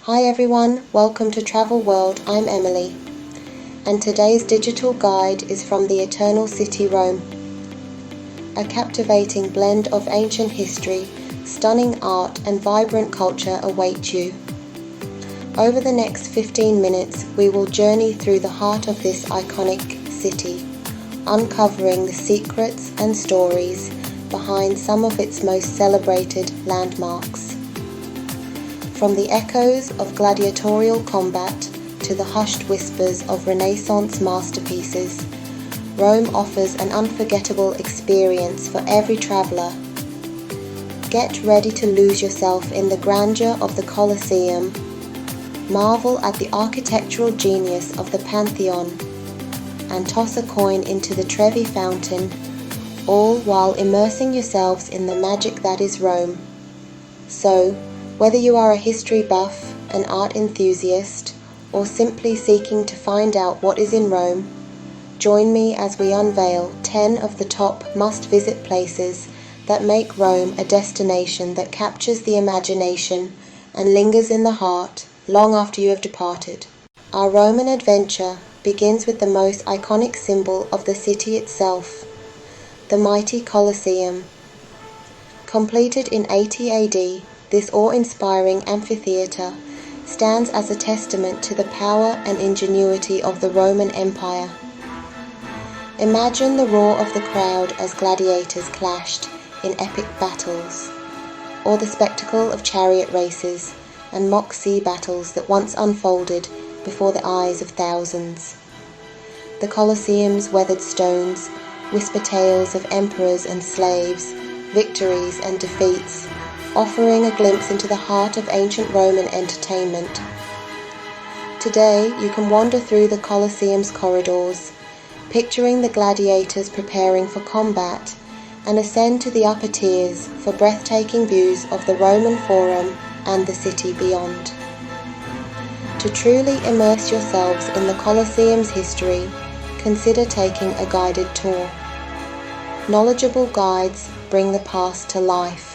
Hi everyone, welcome to Travel World. I'm Emily, and today's digital guide is from the Eternal City, Rome. A captivating blend of ancient history, stunning art and vibrant culture await you. Over the next 15 minutes, we will journey through the heart of this iconic city, uncovering the secrets and stories behind some of its most celebrated landmarks. From the echoes of gladiatorial combat to the hushed whispers of Renaissance masterpieces, Rome offers an unforgettable experience for every traveller. Get ready to lose yourself in the grandeur of the Colosseum, marvel at the architectural genius of the Pantheon, and toss a coin into the Trevi Fountain, all while immersing yourselves in the magic that is Rome. So, whether you are a history buff, an art enthusiast, or simply seeking to find out what is in Rome, join me as we unveil 10 of the top must-visit places that make Rome a destination that captures the imagination and lingers in the heart long after you have departed. Our Roman adventure begins with the most iconic symbol of the city itself, the mighty Colosseum. Completed in 80 AD, this awe-inspiring amphitheater stands as a testament to the power and ingenuity of the Roman Empire. Imagine the roar of the crowd as gladiators clashed in epic battles, or the spectacle of chariot races and mock sea battles that once unfolded before the eyes of thousands. The Colosseum's weathered stones whisper tales of emperors and slaves, victories and defeats, offering a glimpse into the heart of ancient Roman entertainment. Today, you can wander through the Colosseum's corridors, picturing the gladiators preparing for combat, and ascend to the upper tiers for breathtaking views of the Roman Forum and the city beyond. To truly immerse yourselves in the Colosseum's history, consider taking a guided tour. Knowledgeable guides bring the past to life,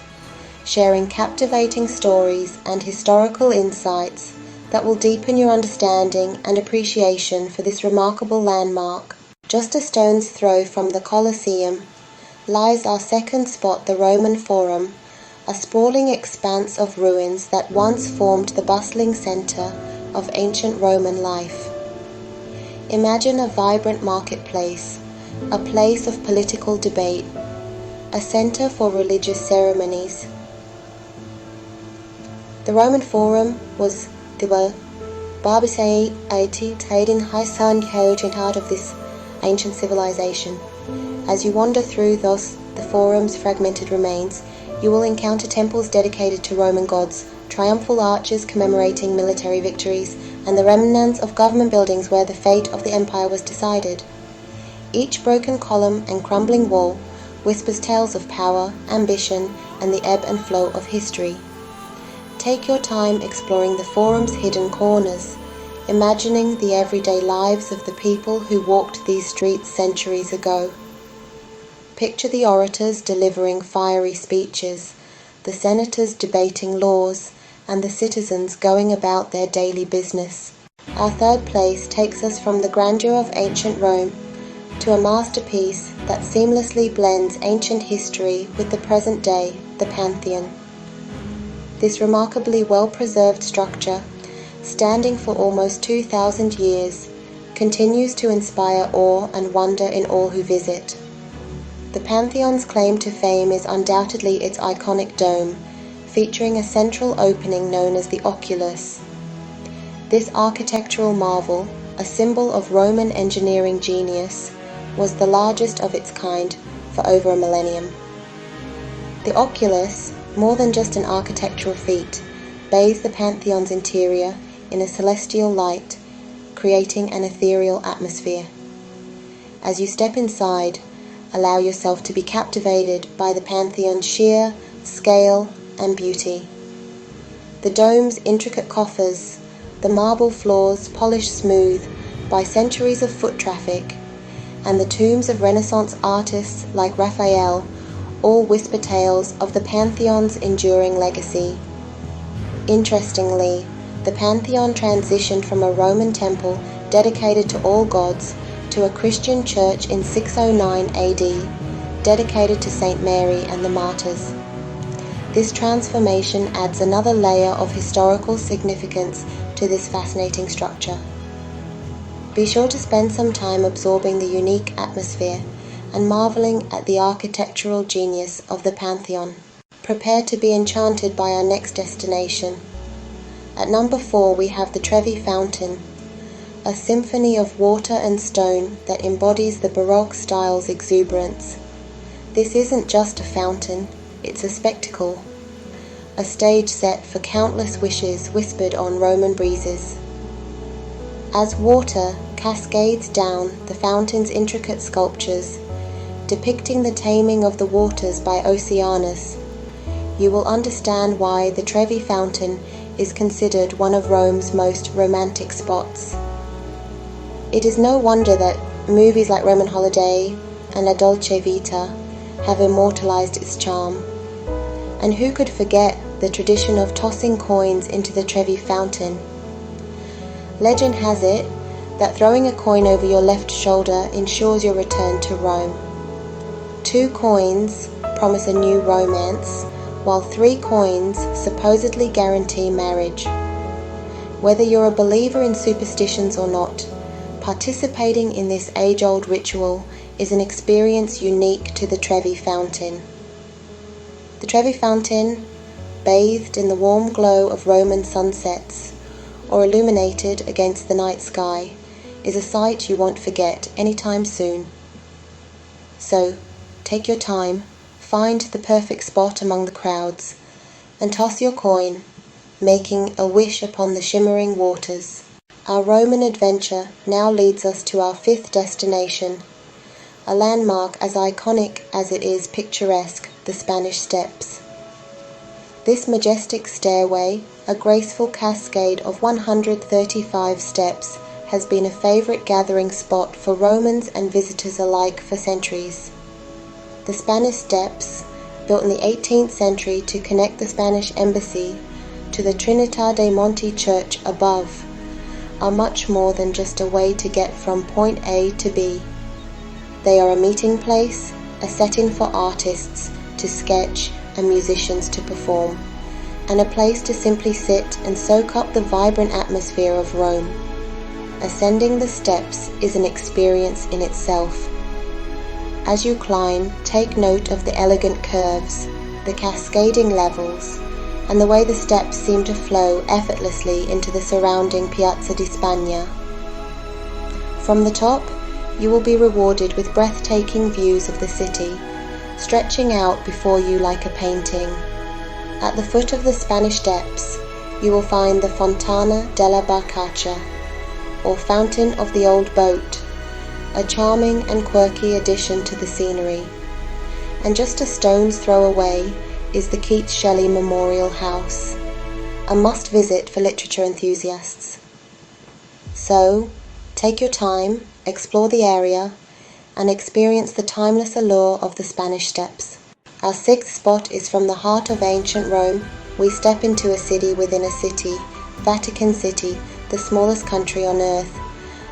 sharing captivating stories and historical insights that will deepen your understanding and appreciation for this remarkable landmark. Just a stone's throw from the Colosseum lies our second spot, the Roman Forum, a sprawling expanse of ruins that once formed the bustling centre of ancient Roman life. Imagine a vibrant marketplace, a place of political debate, a centre for religious ceremonies. The Roman Forum was the Barbicei Aiti Tadin Haisan Heritage heart of this ancient civilization. As you wander through the Forum's fragmented remains, you will encounter temples dedicated to Roman gods, triumphal arches commemorating military victories, and the remnants of government buildings where the fate of the empire was decided. Each broken column and crumbling wall whispers tales of power, ambition, and the ebb and flow of history. Take your time exploring the Forum's hidden corners, imagining the everyday lives of the people who walked these streets centuries ago. Picture the orators delivering fiery speeches, the senators debating laws, and the citizens going about their daily business. Our third place takes us from the grandeur of ancient Rome to a masterpiece that seamlessly blends ancient history with the present day, the Pantheon. This remarkably well-preserved structure, standing for almost 2,000 years, continues to inspire awe and wonder in all who visit. The Pantheon's claim to fame is undoubtedly its iconic dome, featuring a central opening known as the oculus. This architectural marvel, a symbol of Roman engineering genius, was the largest of its kind for over a millennium. The oculus, more than just an architectural feat, bathes the Pantheon's interior in a celestial light, creating an ethereal atmosphere. As you step inside, allow yourself to be captivated by the Pantheon's sheer scale and beauty. The dome's intricate coffers, the marble floors polished smooth by centuries of foot traffic, and the tombs of Renaissance artists like Raphael all whisper tales of the Pantheon's enduring legacy. Interestingly, The Pantheon transitioned from a Roman temple dedicated to all gods to a Christian church in 609 AD, dedicated to Saint Mary and the martyrs. This transformation adds another layer of historical significance to this fascinating structure. Be sure to spend some time absorbing the unique atmosphere and marveling at the architectural genius of the Pantheon. Prepare to be enchanted by our next destination. At number 4 we have the Trevi Fountain, a symphony of water and stone that embodies the Baroque style's exuberance. This isn't just a fountain, it's a spectacle, a stage set for countless wishes whispered on Roman breezes. As water cascades down the fountain's intricate sculptures, depicting the taming of the waters by Oceanus, you will understand why the Trevi Fountain is considered one of Rome's most romantic spots. It is no wonder that movies like Roman Holiday and La Dolce Vita have immortalized its charm. And who could forget the tradition of tossing coins into the Trevi Fountain? Legend has it that throwing a coin over your left shoulder ensures your return to Rome. 2 coins promise a new romance, while 3 coins supposedly guarantee marriage. Whether you're a believer in superstitions or not, participating in this age-old ritual is an experience unique to the Trevi Fountain. The Trevi Fountain, bathed in the warm glow of Roman sunsets, or illuminated against the night sky, is a sight you won't forget anytime soon. So, take your time, find the perfect spot among the crowds, and toss your coin, making a wish upon the shimmering waters. Our Roman adventure now leads us to our 5th destination, a landmark as iconic as it is picturesque, the Spanish Steps. This majestic stairway, a graceful cascade of 135 steps, has been a favorite gathering spot for Romans and visitors alike for centuries. The Spanish Steps, built in the 18th century to connect the Spanish embassy to the Trinità dei Monti church above, are much more than just a way to get from point A to B. They are a meeting place, a setting for artists to sketch and musicians to perform, and a place to simply sit and soak up the vibrant atmosphere of Rome. Ascending the steps is an experience in itself. As you climb, take note of the elegant curves, the cascading levels, and the way the steps seem to flow effortlessly into the surrounding Piazza di Spagna. From the top, you will be rewarded with breathtaking views of the city, stretching out before you like a painting. At the foot of the Spanish Steps, you will find the Fontana della Barcaccia, or Fountain of the Old Boat, a charming and quirky addition to the scenery. And just a stone's throw away is the Keats Shelley Memorial House, a must-visit for literature enthusiasts. So, take your time, explore the area, and experience the timeless allure of the Spanish Steps. Our 6th spot is from the heart of ancient Rome. We step into a city within a city, Vatican City, the smallest country on earth.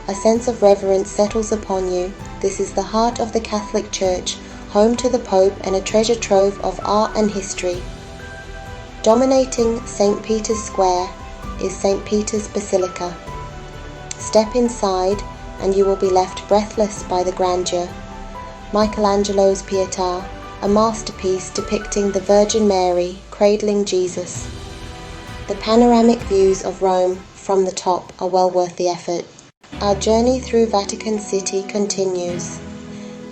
A sense of reverence settles upon you. This is the heart of the Catholic Church, home to the Pope and a treasure trove of art and history. Dominating St. Peter's Square is St. Peter's Basilica. Step inside and you will be left breathless by the grandeur. Michelangelo's Pietà, a masterpiece depicting the Virgin Mary cradling Jesus. The panoramic views of Rome from the top are well worth the effort. Our journey through Vatican City continues,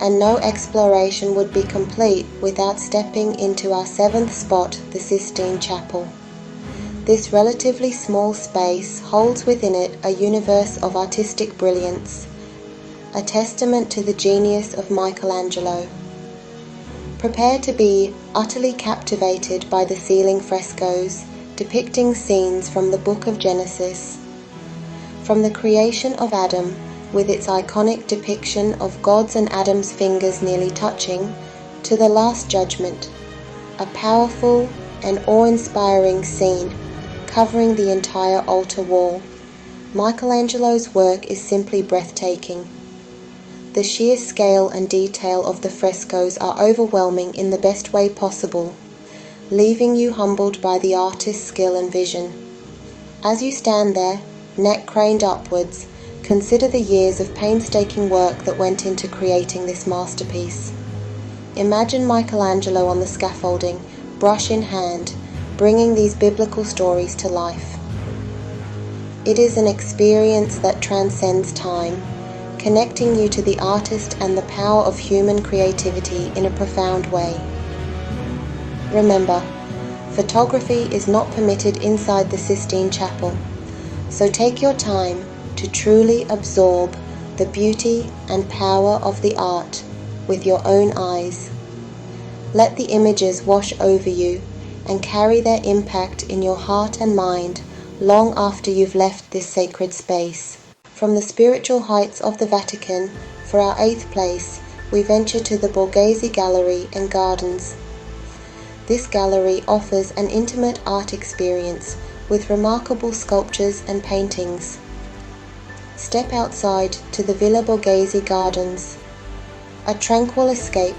and no exploration would be complete without stepping into our 7th spot, the Sistine Chapel. This relatively small space holds within it a universe of artistic brilliance, a testament to the genius of Michelangelo. Prepare to be utterly captivated by the ceiling frescoes depicting scenes from the Book of Genesis. From the creation of Adam, with its iconic depiction of God's and Adam's fingers nearly touching, to the Last Judgment, a powerful and awe-inspiring scene covering the entire altar wall. Michelangelo's work is simply breathtaking. The sheer scale and detail of the frescoes are overwhelming in the best way possible, leaving you humbled by the artist's skill and vision. As you stand there, neck craned upwards, consider the years of painstaking work that went into creating this masterpiece. Imagine Michelangelo on the scaffolding, brush in hand, bringing these biblical stories to life. It is an experience that transcends time, connecting you to the artist and the power of human creativity in a profound way. Remember, photography is not permitted inside the Sistine Chapel, so take your time to truly absorb the beauty and power of the art with your own eyes. Let the images wash over you and carry their impact in your heart and mind long after you've left this sacred space. From the spiritual heights of the Vatican, for our 8th place, we venture to the Borghese Gallery and Gardens. This gallery offers an intimate art experience with remarkable sculptures and paintings. Step outside to the Villa Borghese Gardens, a tranquil escape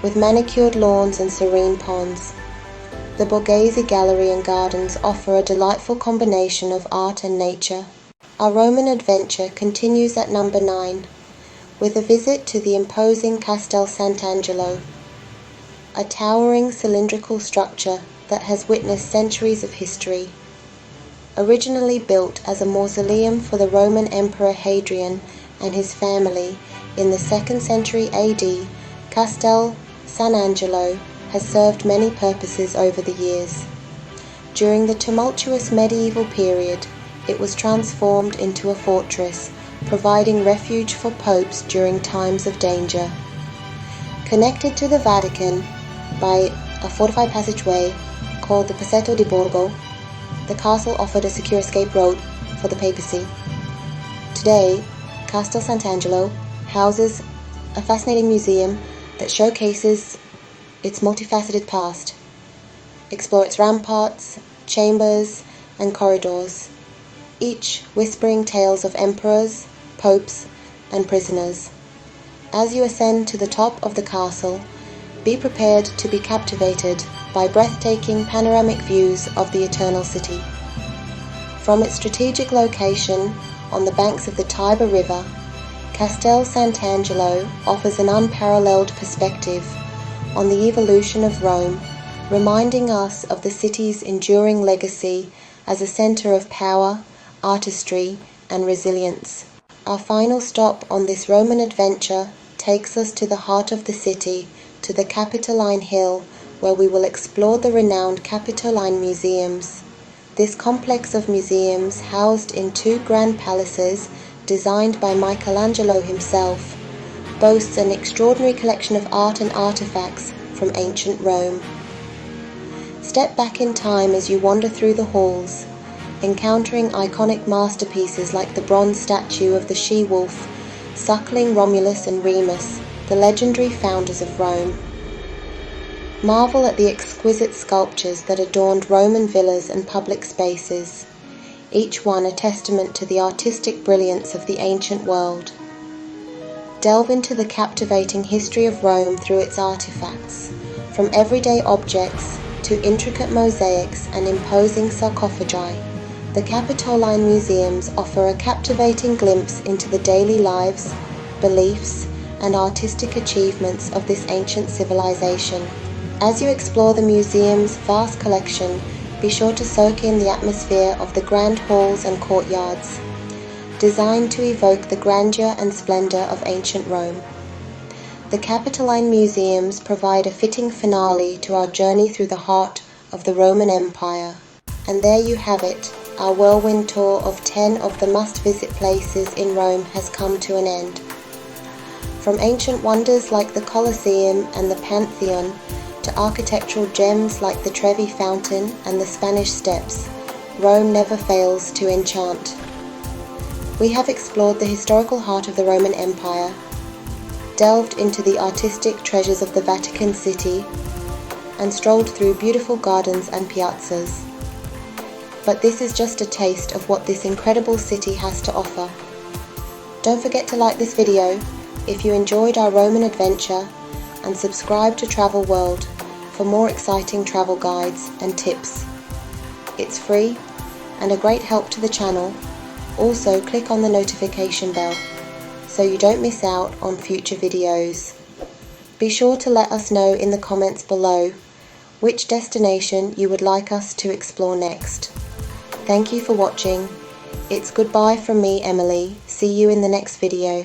with manicured lawns and serene ponds. The Borghese Gallery and Gardens offer a delightful combination of art and nature. Our Roman adventure continues at number 9, with a visit to the imposing Castel Sant'Angelo, a towering cylindrical structure that has witnessed centuries of history. Originally built as a mausoleum for the Roman Emperor Hadrian and his family in the 2nd century AD, Castel Sant'Angelo has served many purposes over the years. During the tumultuous medieval period, it was transformed into a fortress, providing refuge for popes during times of danger. Connected to the Vatican by a fortified passageway called the Passetto di Borgo, the castle offered a secure escape route for the papacy. Today, Castel Sant'Angelo houses a fascinating museum that showcases its multifaceted past. Explore its ramparts, chambers, and corridors, each whispering tales of emperors, popes, and prisoners. As you ascend to the top of the castle, be prepared to be captivated by breathtaking panoramic views of the Eternal City. From its strategic location on the banks of the Tiber River, Castel Sant'Angelo offers an unparalleled perspective on the evolution of Rome, reminding us of the city's enduring legacy as a center of power, artistry, and resilience. Our final stop on this Roman adventure takes us to the heart of the city, to the Capitoline Hill, where we will explore the renowned Capitoline Museums. This complex of museums, housed in 2 grand palaces designed by Michelangelo himself, boasts an extraordinary collection of art and artifacts from ancient Rome. Step back in time as you wander through the halls, encountering iconic masterpieces like the bronze statue of the she-wolf suckling Romulus and Remus, the legendary founders of Rome. Marvel at the exquisite sculptures that adorned Roman villas and public spaces, each one a testament to the artistic brilliance of the ancient world. Delve into the captivating history of Rome through its artifacts, from everyday objects to intricate mosaics and imposing sarcophagi. The Capitoline Museums offer a captivating glimpse into the daily lives, beliefs, and artistic achievements of this ancient civilization. As you explore the museum's vast collection, be sure to soak in the atmosphere of the grand halls and courtyards, designed to evoke the grandeur and splendor of ancient Rome. The Capitoline Museums provide a fitting finale to our journey through the heart of the Roman Empire. And there you have it, our whirlwind tour of 10 of the must-visit places in Rome has come to an end. From ancient wonders like the Colosseum and the Pantheon, to architectural gems like the Trevi Fountain and the Spanish Steps, Rome never fails to enchant. We have explored the historical heart of the Roman Empire, delved into the artistic treasures of the Vatican City, and strolled through beautiful gardens and piazzas. But this is just a taste of what this incredible city has to offer. Don't forget to like this video if you enjoyed our Roman adventure, and subscribe to Travel World for more exciting travel guides and tips. It's free and a great help to the channel. Also click on the notification bell so you don't miss out on future videos. Be sure to let us know in the comments below which destination you would like us to explore next. Thank you for watching. It's goodbye from me, Emily. See you in the next video.